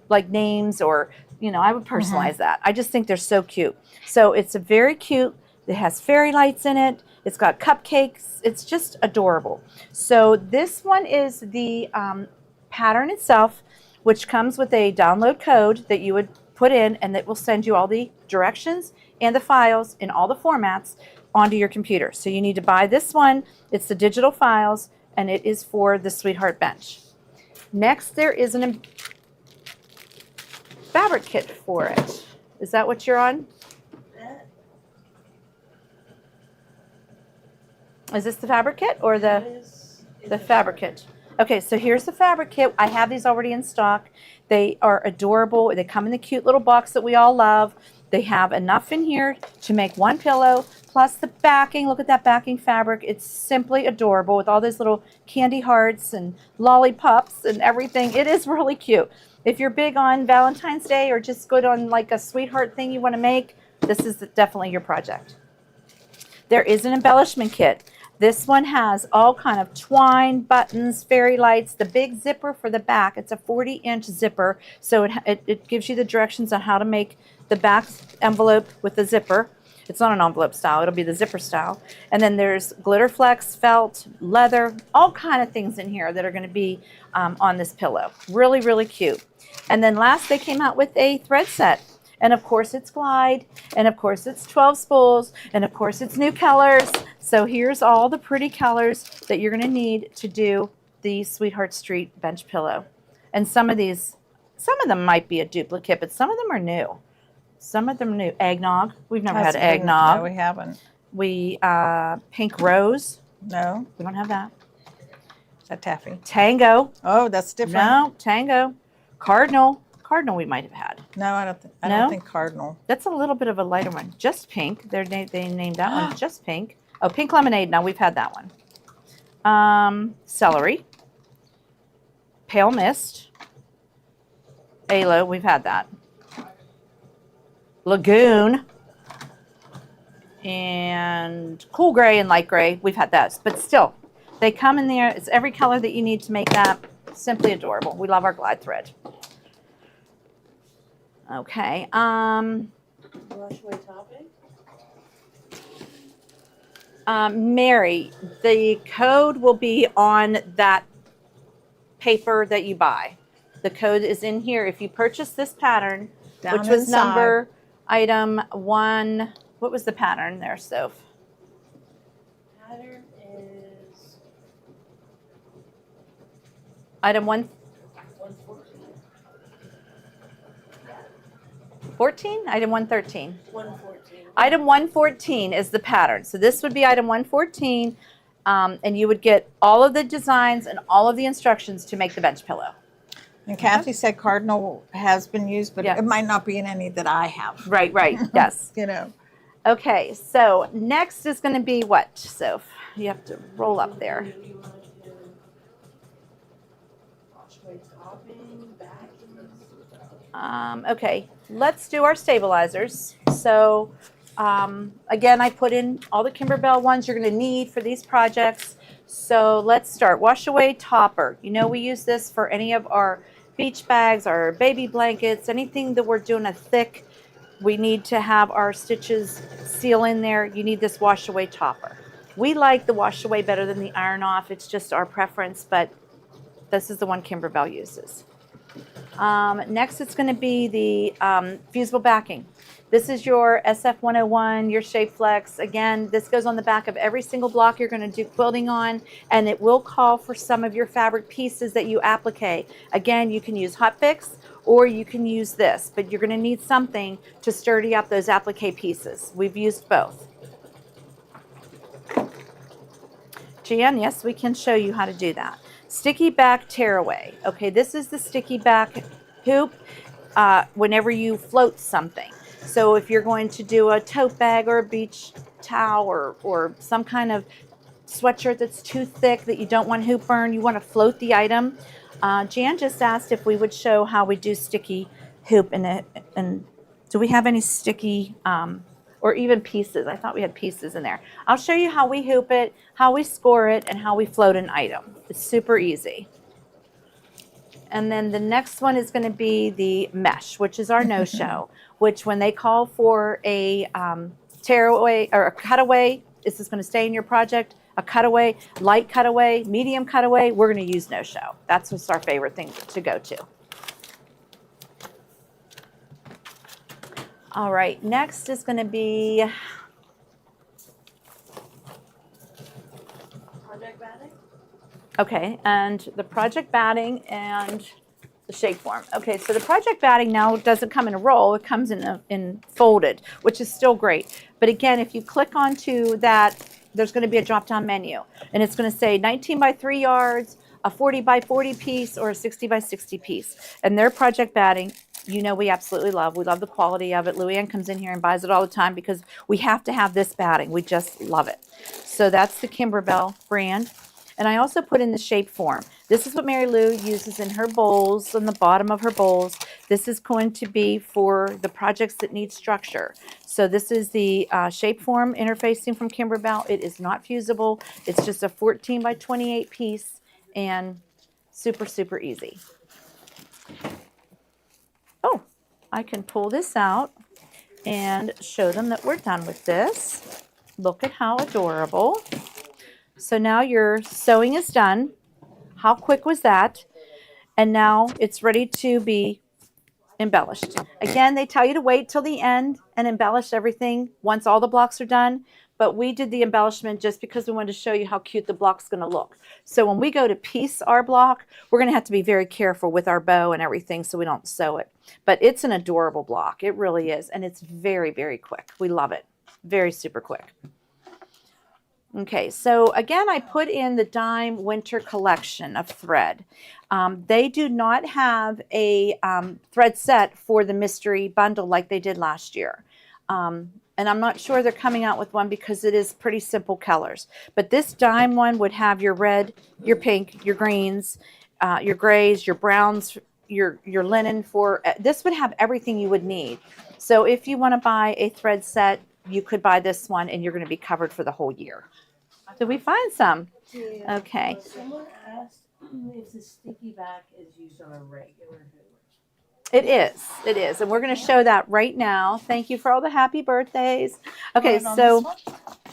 Speaker 2: like names or, I would personalize that. I just think they're so cute. So it's a very cute. It has fairy lights in it. It's got cupcakes. It's just adorable. So this one is the pattern itself, which comes with a download code that you would put in, and that will send you all the directions and the files in all the formats onto your computer. So you need to buy this one. It's the digital files, and it is for the Sweetheart Bench. Next, there is a fabric kit for it. Is that what you're on? Is this the fabric kit or the fabric kit? Okay, so here's the fabric kit. I have these already in stock. They are adorable. They come in the cute little box that we all love. They have enough in here to make one pillow, plus the backing. Look at that backing fabric. It's simply adorable with all those little candy hearts and lollipops and everything. It is really cute. If you're big on Valentine's Day or just good on like a sweetheart thing you want to make, this is definitely your project. There is an embellishment kit. This one has all kind of twine, buttons, fairy lights, the big zipper for the back. It's a 40-inch zipper, so it gives you the directions on how to make the back envelope with the zipper. It's not an envelope style. It'll be the zipper style. And then there's glitter flex, felt, leather, all kind of things in here that are going to be on this pillow. Really, really cute. And then last, they came out with a thread set. And of course it's glide, and of course it's 12 spools, and of course it's new colors. So here's all the pretty colors that you're going to need to do the Sweetheart Street bench pillow. And some of them might be a duplicate, but some of them are new. Some of them are new. Eggnog. We've never had eggnog.
Speaker 1: No, we haven't.
Speaker 2: Pink rose.
Speaker 1: No.
Speaker 2: We don't have that.
Speaker 1: Is that taffy?
Speaker 2: Tango.
Speaker 1: Oh, that's different.
Speaker 2: No, tango. Cardinal. Cardinal we might have had.
Speaker 1: No, I don't think cardinal.
Speaker 2: That's a little bit of a lighter one. Just pink. They named that one Just Pink. Oh, pink lemonade. Now we've had that one. Celery. Pale mist. Aloe. We've had that. Lagoon. And cool gray and light gray. We've had those. But still, they come in there. It's every color that you need to make that. Simply adorable. We love our glide thread. Okay.
Speaker 3: Wash away topic?
Speaker 2: Mary, the code will be on that paper that you buy. The code is in here. If you purchase this pattern,
Speaker 1: Down
Speaker 2: which was
Speaker 1: inside.
Speaker 2: number item 1, what was the pattern there, Soph?
Speaker 3: Pattern is
Speaker 2: Item 114? Item 113.
Speaker 3: 114.
Speaker 2: Item 114 is the pattern. So this would be item 114, and you would get all of the designs and all of the instructions to make the bench pillow.
Speaker 1: And Kathy said Cardinal has been used, but
Speaker 2: Yeah.
Speaker 1: it might not be in any that I have.
Speaker 2: Right, yes.
Speaker 1: You know.
Speaker 2: Okay, so next is going to be what, Soph? You have to roll up there.
Speaker 3: Do you want to wash away topping, backing?
Speaker 2: Okay, let's do our stabilizers. So again, I put in all the Kimberbell ones you're going to need for these projects. So let's start. Wash away topper. You know, we use this for any of our beach bags, our baby blankets, anything that we're doing a thick, we need to have our stitches seal in there. You need this wash away topper. We like the wash away better than the iron off. It's just our preference, but this is the one Kimberbell uses. Next, it's going to be the fusible backing. This is your SF101, your Shape Flex. Again, this goes on the back of every single block you're going to do quilting on, and it will call for some of your fabric pieces that you applique. Again, you can use Hot Fix or you can use this, but you're going to need something to sturdy up those applique pieces. We've used both. Jan, yes, we can show you how to do that. Sticky back tearaway. Okay, this is the sticky back hoop whenever you float something. So if you're going to do a tote bag or a beach towel or some kind of sweatshirt that's too thick that you don't want hoop burn, you want to float the item. Jan just asked if we would show how we do sticky hoop in it. And do we have any sticky or even pieces? I thought we had pieces in there. I'll show you how we hoop it, how we score it, and how we float an item. It's super easy. And then the next one is going to be the mesh, which is our no-show, which when they call for a tearaway or a cutaway, this is going to stay in your project, a cutaway, light cutaway, medium cutaway, we're going to use no-show. That's what's our favorite thing to go to. All right, next is going to be
Speaker 3: Project batting?
Speaker 2: okay, and the project batting and the shape form. Okay, so the project batting now doesn't come in a roll, it comes in folded, which is still great. But again, if you click onto that, there's going to be a drop-down menu, and it's going to say 19 by 3 yards, a 40 by 40 piece, or a 60 by 60 piece. And their project batting, you know, we absolutely love. We love the quality of it. Luann comes in here and buys it all the time because we have to have this batting. We just love it. So that's the Kimberbell brand. And I also put in the shape form. This is what Mary Lou uses in her bowls, on the bottom of her bowls. This is going to be for the projects that need structure. So this is the shape form interfacing from Kimberbell. It is not fusible. It's just a 14 by 28 piece and super, super easy. Oh, I can pull this out and show them that we're done with this. Look at how adorable. So now your sewing is done. How quick was that? And now it's ready to be embellished. Again, they tell you to wait till the end and embellish everything once all the blocks are done. But we did the embellishment just because we wanted to show you how cute the block's going to look. So when we go to piece our block, we're going to have to be very careful with our bow and everything so we don't sew it. But it's an adorable block. It really is. And it's very, very quick. We love it. Very super quick. Okay, so again, I put in the Dime Winter Collection of thread. They do not have a thread set for the mystery bundle like they did last year. And I'm not sure they're coming out with one because it is pretty simple colors. But this Dime one would have your red, your pink, your greens, your grays, your browns, your linen for, this would have everything you would need. So if you want to buy a thread set, you could buy this one and you're going to be covered for the whole year. Did we find some?
Speaker 3: Yeah.
Speaker 2: Okay.
Speaker 3: Someone asked if the sticky back is used on a regular hoop.
Speaker 2: It is. And we're going to show that right now. Thank you for all the happy birthdays. Okay, so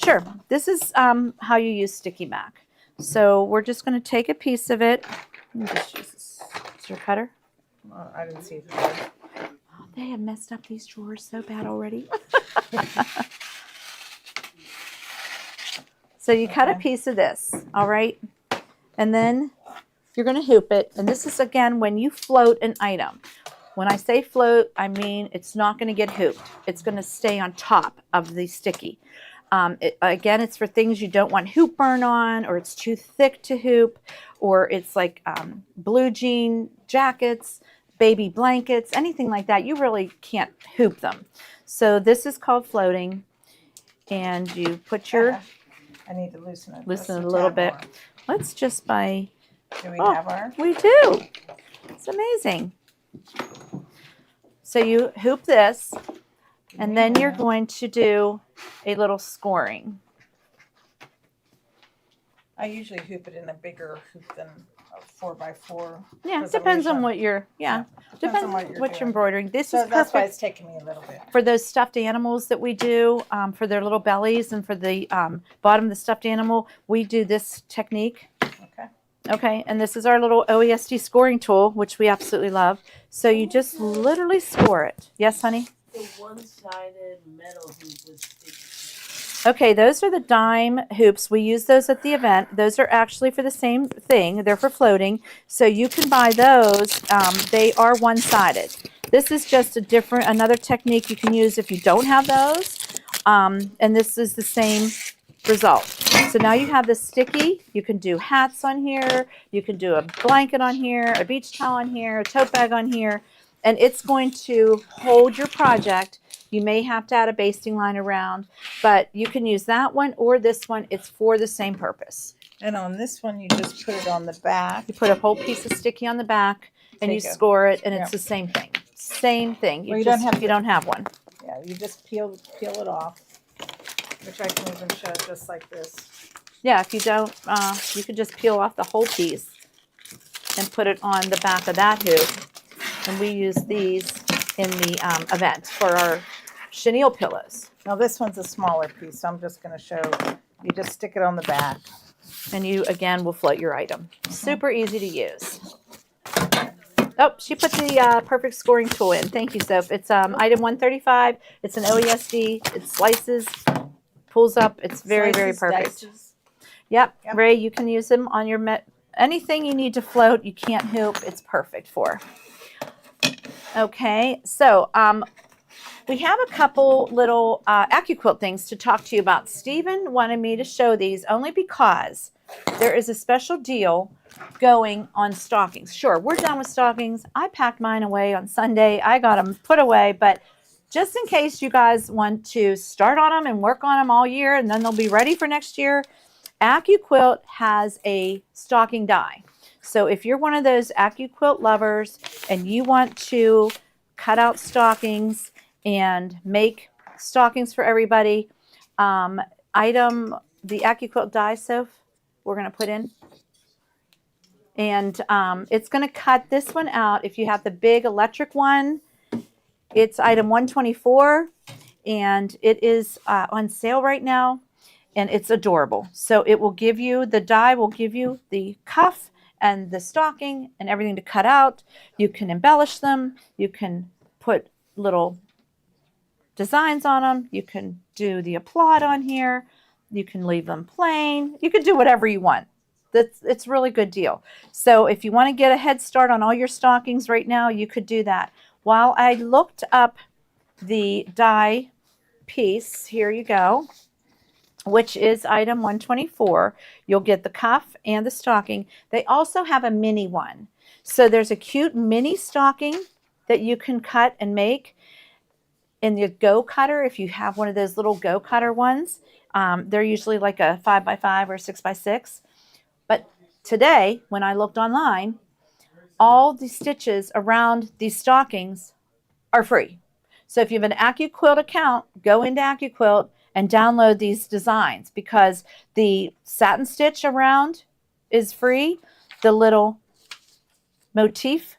Speaker 2: sure. This is how you use sticky back. So we're just going to take a piece of it. Let me just use this. Is your cutter?
Speaker 1: Well, I didn't see it there.
Speaker 2: Oh, they have messed up these drawers so bad already. So you cut a
Speaker 1: Okay.
Speaker 2: piece of this, all right? And then you're going to hoop it. And this is, again, when you float an item. When I say float, I mean it's not going to get hooped. It's going to stay on top of the sticky. Again, it's for things you don't want hoop burn on, or it's too thick to hoop, or it's like blue jean jackets, baby blankets, anything like that. You really can't hoop them. So this is called floating. And you put your...
Speaker 1: I need to loosen it.
Speaker 2: Loosen
Speaker 1: just
Speaker 2: it a little
Speaker 1: tad
Speaker 2: bit.
Speaker 1: more.
Speaker 2: Let's just buy...
Speaker 1: Do we
Speaker 2: Oh,
Speaker 1: have our?
Speaker 2: we do. It's amazing. So you hoop this, and then you're going to do a little scoring.
Speaker 1: I usually hoop it in a bigger hoop than a 4x4.
Speaker 2: Yeah, depends on what you're,
Speaker 1: depends on what you're doing.
Speaker 2: embroidering. This
Speaker 1: So
Speaker 2: is
Speaker 1: that's why
Speaker 2: perfect
Speaker 1: it's taking me a little bit.
Speaker 2: for those stuffed animals that we do, for their little bellies and for the bottom of the stuffed animal. We do this technique.
Speaker 1: Okay.
Speaker 2: Okay, and this is our little OESD scoring tool, which we absolutely love. So you just literally score it. Yes, honey?
Speaker 3: The one-sided metal hoop was sticky.
Speaker 2: Okay, those are the dime hoops. We use those at the event. Those are actually for the same thing. They're for floating. So you can buy those. They are one-sided. This is just another technique you can use if you don't have those. And this is the same result. So now you have this sticky. You can do hats on here. You can do a blanket on here, a beach towel on here, a tote bag on here. And it's going to hold your project. You may have to add a basting line around, but you can use that one or this one. It's for the same purpose.
Speaker 1: And on this one, you just put it on the back.
Speaker 2: You put a whole piece of sticky on the back, and you score it, and it's the same thing. Same thing.
Speaker 1: You don't have
Speaker 2: you don't have one.
Speaker 1: Yeah, you just peel it off, which I can even show just like this.
Speaker 2: Yeah, if you don't, you can just peel off the whole piece and put it on the back of that hoop. And we use these in the event for our chenille pillows.
Speaker 1: Now this one's a smaller piece, so I'm just going to show. You just stick it on the back.
Speaker 2: And you, again, will float your item. Super easy to use. Oh, she put the perfect scoring tool in. Thank you, Soph. It's item 135. It's an OESD. It slices, pulls up. It's very, very perfect.
Speaker 1: Dices.
Speaker 2: Yep. Ray, you can use them on your anything you need to float. You can't hoop. It's perfect for. Okay, so we have a couple little AccuQuilt things to talk to you about. Stephen wanted me to show these only because there is a special deal going on stockings. Sure, we're done with stockings. I packed mine away on Sunday. I got them put away, but just in case you guys want to start on them and work on them all year, and then they'll be ready for next year, AccuQuilt has a stocking die. So if you're one of those AccuQuilt lovers and you want to cut out stockings and make stockings for everybody, the AccuQuilt die, Soph, we're going to put in. And it's going to cut this one out. If you have the big electric one, it's item 124, and it is on sale right now, and it's adorable. So it will give you, the die will give you the cuff and the stocking and everything to cut out. You can embellish them. You can put little designs on them. You can do the applaud on here. You can leave them plain. You can do whatever you want. It's a really good deal. So if you want to get a head start on all your stockings right now, you could do that. While I looked up the die piece, here you go, which is item 124. You'll get the cuff and the stocking. They also have a mini one. So there's a cute mini stocking that you can cut and make in the Go Cutter. If you have one of those little Go Cutter ones, they're usually like a 5x5 or 6x6. But today, when I looked online, all the stitches around these stockings are free. So if you have an AccuQuilt account, go into AccuQuilt and download these designs, because the satin stitch around is free, the little motif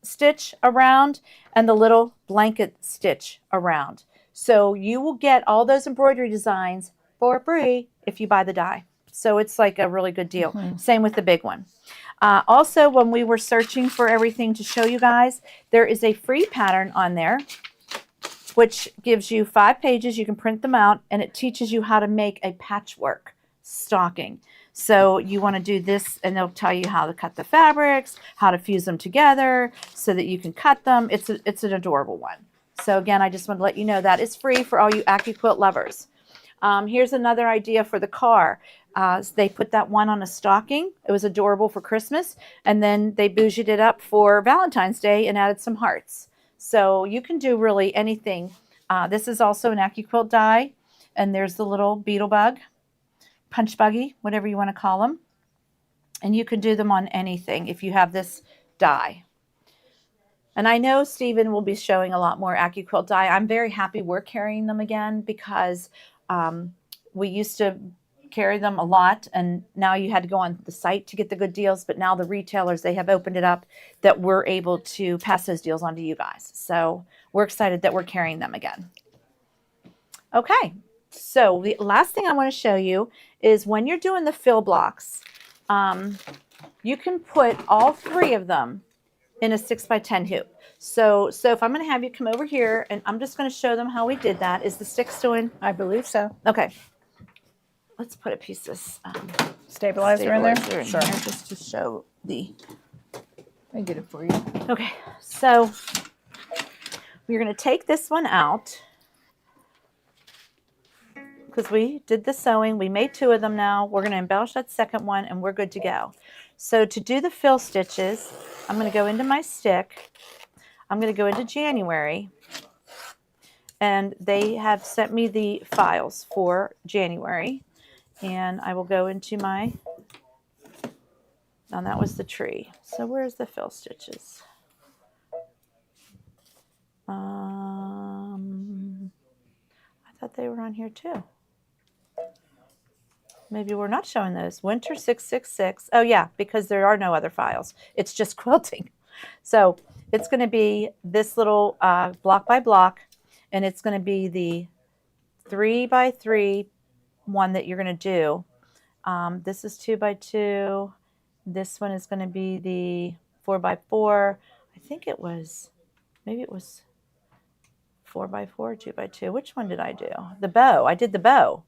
Speaker 2: stitch around, and the little blanket stitch around. So you will get all those embroidery designs for free if you buy the die. So it's like a really good deal. Same with the big one. Also, when we were searching for everything to show you guys, there is a free pattern on there, which gives you 5 pages. You can print them out, and it teaches you how to make a patchwork stocking. So you want to do this, and they'll tell you how to cut the fabrics, how to fuse them together so that you can cut them. It's an adorable one. So again, I just want to let you know that is free for all you AccuQuilt lovers. Here's another idea for the car. They put that one on a stocking. It was adorable for Christmas. And then they bougieed it up for Valentine's Day and added some hearts. So you can do really anything. This is also an AccuQuilt die. And there's the little beetle bug, punch buggy, whatever you want to call them. And you can do them on anything if you have this die. And I know Stephen will be showing a lot more AccuQuilt die. I'm very happy we're carrying them again because we used to carry them a lot, and now you had to go on the site to get the good deals, but now the retailers, they have opened it up that we're able to pass those deals on to you guys. So we're excited that we're carrying them again. Okay, so the last thing I want to show you is when you're doing the fill blocks, you can put all 3 of them in a 6x10 hoop. So if I'm going to have you come over here, and I'm just going to show them how we did that. Is the stick still in?
Speaker 1: I believe so.
Speaker 2: Okay. Let's put a piece of
Speaker 1: Stabilizer in there?
Speaker 2: stabilizer in
Speaker 1: Sure.
Speaker 2: here just to show the.
Speaker 1: I get it for you.
Speaker 2: Okay, so we're going to take this one out because we did the sewing. We made 2 of them now. We're going to embellish that second one, and we're good to go. So to do the fill stitches, I'm going to go into my stick. I'm going to go into January, and they have sent me the files for January. And I will go into my, now that was the tree. So where's the fill stitches? I thought they were on here too. Maybe we're not showing those. Winter 666. Oh yeah, because there are no other files. It's just quilting. So it's going to be this little block by block, and it's going to be the 3x3 one that you're going to do. This is 2x2. This one is going to be the 4x4. I think it was, maybe it was 4x4, 2x2. Which one did I do? The bow. I did the bow.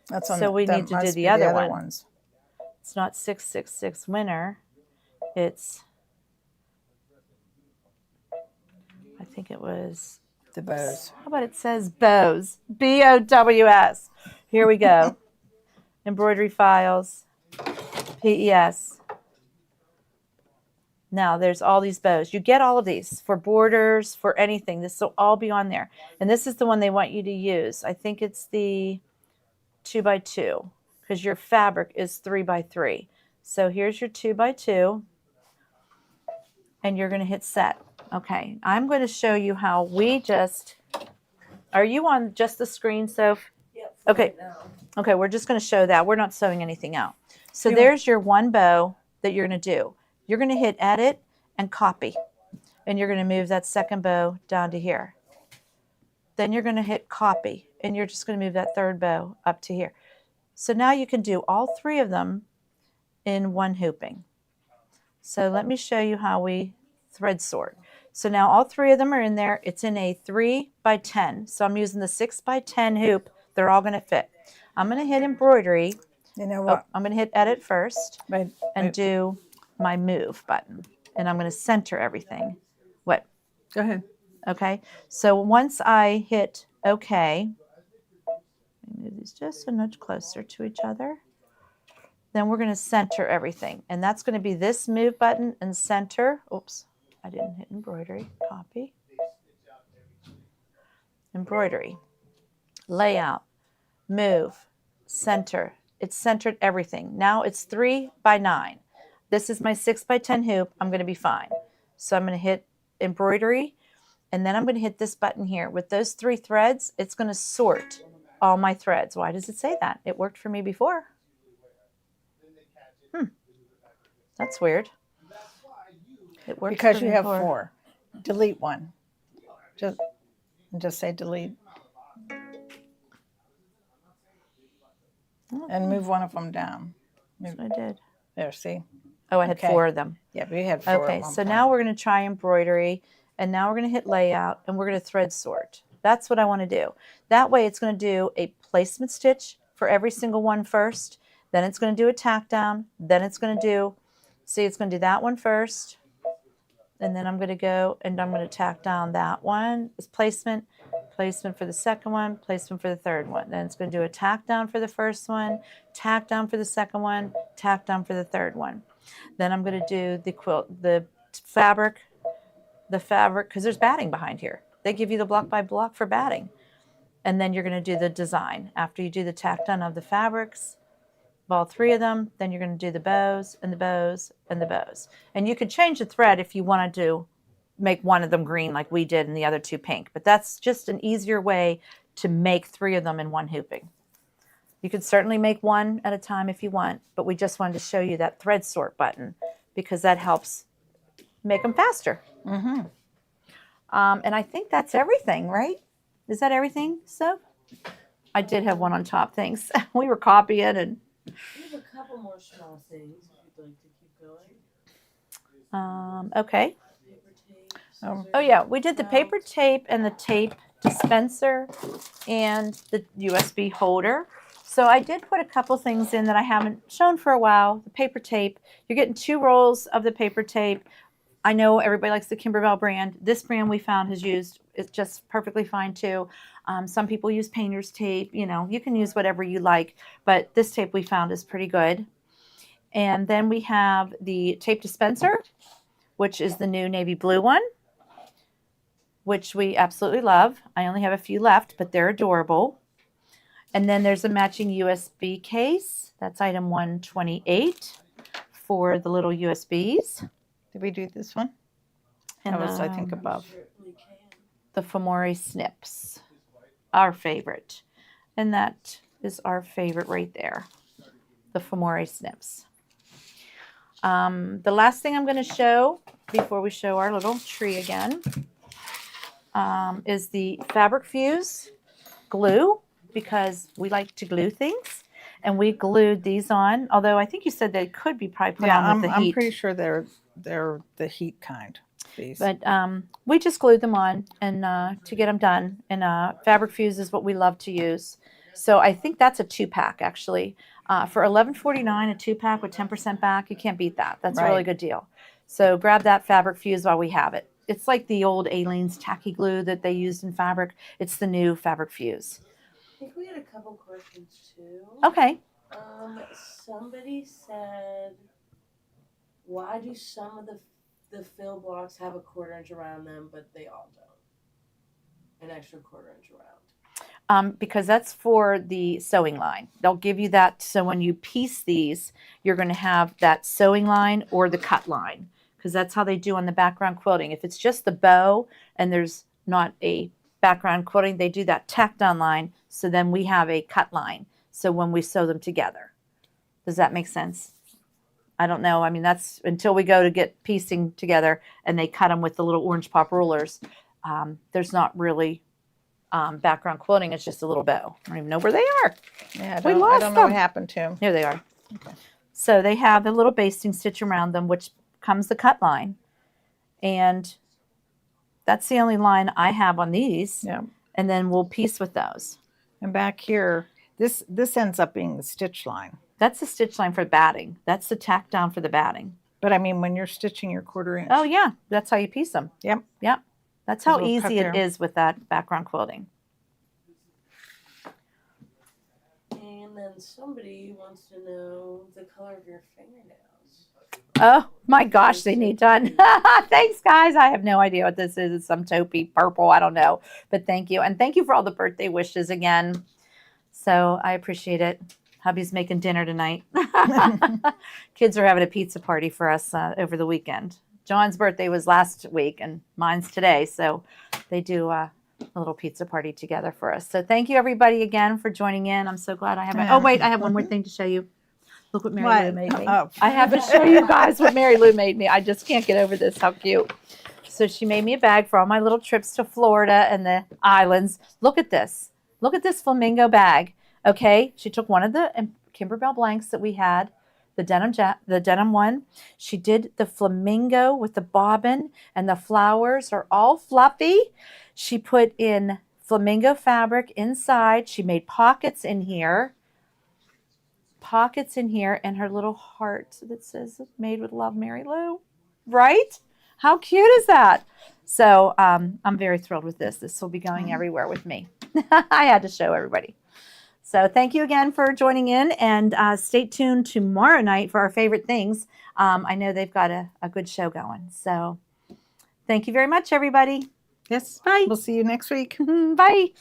Speaker 1: That's on
Speaker 2: So we
Speaker 1: that
Speaker 2: need to
Speaker 1: must
Speaker 2: do
Speaker 1: be
Speaker 2: the other one.
Speaker 1: ones.
Speaker 2: It's not 666 winter. It's, I think it was,
Speaker 1: The bows.
Speaker 2: how about it says bows? BOWS. Here we go. Embroidery files, PES. Now there's all these bows. You get all of these for borders, for anything. This will all be on there. And this is the one they want you to use. I think it's the 2x2 because your fabric is 3x3. So here's your 2x2, and you're going to hit set. Okay, I'm going to show you how we just, are you on just the screen, Soph?
Speaker 3: Yep.
Speaker 2: Okay. Okay, we're just going to show that. We're not sewing anything out. So there's your one bow that you're going to do. You're going to hit edit and copy. And you're going to move that second bow down to here. Then you're going to hit copy. And you're just going to move that third bow up to here. So now you can do all 3 of them in one hooping. So let me show you how we thread sort. So now all 3 of them are in there. It's in a 3x10. So I'm using the 6x10 hoop. They're all going to fit. I'm going to hit embroidery.
Speaker 1: You know what?
Speaker 2: I'm going to hit edit first
Speaker 1: Wait,
Speaker 2: and do my move button. And I'm going to center everything. What?
Speaker 1: Go ahead.
Speaker 2: Okay. So once I hit OK, move these just a nudge closer to each other. Then we're going to center everything. And that's going to be this move button and center. Oops, I didn't hit embroidery. Copy. Embroidery. Layout. Move. Center. It's centered everything. Now it's 3x9. This is my 6x10 hoop. I'm going to be fine. So I'm going to hit embroidery, and then I'm going to hit this button here. With those 3 threads, it's going to sort all my threads. Why does it say that? It worked for me before. That's weird. It works
Speaker 1: Because
Speaker 2: for
Speaker 1: you
Speaker 2: me
Speaker 1: have
Speaker 2: before.
Speaker 1: 4. Delete one. Just say delete. And move one of them down.
Speaker 2: That's what I did.
Speaker 1: There, see?
Speaker 2: Oh, I had
Speaker 1: Okay.
Speaker 2: 4 of them.
Speaker 1: Yeah, we had 4
Speaker 2: Okay,
Speaker 1: at one
Speaker 2: so
Speaker 1: point.
Speaker 2: now we're going to try embroidery, and now we're going to hit layout, and we're going to thread sort. That's what I want to do. That way it's going to do a placement stitch for every single one first, then it's going to do a tack down, then it's going to do, see, it's going to do that one first, and then I'm going to go and I'm going to tack down that one. It's placement, placement for the second one, placement for the third one. Then it's going to do a tack down for the first one, tack down for the second one, tack down for the third one. Then I'm going to do the quilt, the fabric, because there's batting behind here. They give you the block by block for batting. And then you're going to do the design. After you do the tack down of the fabrics, of all 3 of them, then you're going to do the bows and the bows and the bows. And you could change the thread if you wanted to make one of them green like we did and the other 2 pink. But that's just an easier way to make 3 of them in one hooping. You could certainly make one at a time if you want, but we just wanted to show you that thread sort button because that helps make them faster.
Speaker 1: Mm-hmm.
Speaker 2: And I think that's everything, right? Is that everything? So I did have one on top. Thanks. We were copying and.
Speaker 3: We have a couple more small things if you'd like to keep going.
Speaker 2: Okay.
Speaker 3: Paper tape.
Speaker 1: Oh.
Speaker 2: Oh yeah, we did the paper tape and the tape dispenser and the USB holder. So I did put a couple things in that I haven't shown for a while. The paper tape, you're getting 2 rolls of the paper tape. I know everybody likes the Kimberbell brand. This brand we found has used, it's just perfectly fine too. Some people use painter's tape, you know, you can use whatever you like, but this tape we found is pretty good. And then we have the tape dispenser, which is the new navy blue one, which we absolutely love. I only have a few left, but they're adorable. And then there's a matching USB case. That's item 128 for the little USBs.
Speaker 1: Did we do this one?
Speaker 2: And
Speaker 1: That was, I think, above.
Speaker 3: Certainly can.
Speaker 2: the Famori snips, our favorite. And that is our favorite right there, the Famori snips. The last thing I'm going to show before we show our little tree again is the fabric fuse glue, because we like to glue things. And we glued these on, although I think you said they could be probably put on with the heat.
Speaker 1: I'm pretty sure they're the heat kind. These.
Speaker 2: But we just glued them on and to get them done. And fabric fuse is what we love to use. So I think that's a 2-pack actually. For $11.49, a 2-pack with 10% back, you can't beat that. That's a really good deal. So grab that fabric fuse while we have it. It's like the old Aleene's tacky glue that they used in fabric. It's the new fabric fuse.
Speaker 3: I think we had a couple questions too.
Speaker 2: Okay.
Speaker 3: Somebody said, why do some of the fill blocks have a 1/4 inch around them, but they all don't? An extra 1/4 inch around.
Speaker 2: Because that's for the sewing line. They'll give you that, so when you piece these, you're going to have that sewing line or the cut line, because that's how they do on the background quilting. If it's just the bow and there's not a background quilting, they do that tack down line, so then we have a cut line, so when we sew them together. Does that make sense? I don't know. I mean, that's until we go to get piecing together and they cut them with the little orange pop rulers. There's not really background quilting. It's just a little bow. I don't even know where they are.
Speaker 1: Yeah,
Speaker 2: We
Speaker 1: I
Speaker 2: lost
Speaker 1: don't know what
Speaker 2: them.
Speaker 1: happened to them.
Speaker 2: Here they are.
Speaker 1: Okay.
Speaker 2: So they have a little basting stitch around them, which comes the cut line. And that's the only line I have on these.
Speaker 1: Yeah.
Speaker 2: And then we'll piece with those.
Speaker 1: And back here, this ends up being the stitch line.
Speaker 2: That's the stitch line for batting. That's the tack down for the batting.
Speaker 1: But I mean, when you're stitching your 1/4 inch.
Speaker 2: Oh, yeah. That's how you piece them.
Speaker 1: Yep.
Speaker 2: Yep. That's how
Speaker 1: Little cut
Speaker 2: easy it
Speaker 1: there.
Speaker 2: is with that background quilting.
Speaker 3: And then somebody wants to know the color of your fingernails.
Speaker 2: Oh, my gosh, they need done. Thanks, guys. I have no idea what this is. It's some taupey purple. I don't know. But thank you. And thank you for all the birthday wishes again. So I appreciate it. Hubby's making dinner tonight. Kids are having a pizza party for us over the weekend. John's birthday was last week and mine's today. So they do a little pizza party together for us. So thank you everybody again for joining in. I'm so glad I have
Speaker 1: Yeah.
Speaker 2: Oh, wait, I have one more thing to show you. Look what Mary Lou made me.
Speaker 1: Oh.
Speaker 2: I have to show you guys what Mary Lou made me. I just can't get over this. How cute. So she made me a bag for all my little trips to Florida and the islands. Look at this. Look at this flamingo bag. Okay, she took one of the Kimberbell blanks that we had the denim one. She did the flamingo with the bobbin, and the flowers are all fluffy. She put in flamingo fabric inside. She made pockets in here, and her little heart that says "Made with Love, Mary Lou." Right? How cute is that? So I'm very thrilled with this. This will be going everywhere with me. I had to show everybody. So thank you again for joining in, and stay tuned tomorrow night for our favorite things. I know they've got a good show going. So thank you very much, everybody.
Speaker 1: Yes.
Speaker 2: Bye.
Speaker 1: We'll see you next week.
Speaker 2: Bye.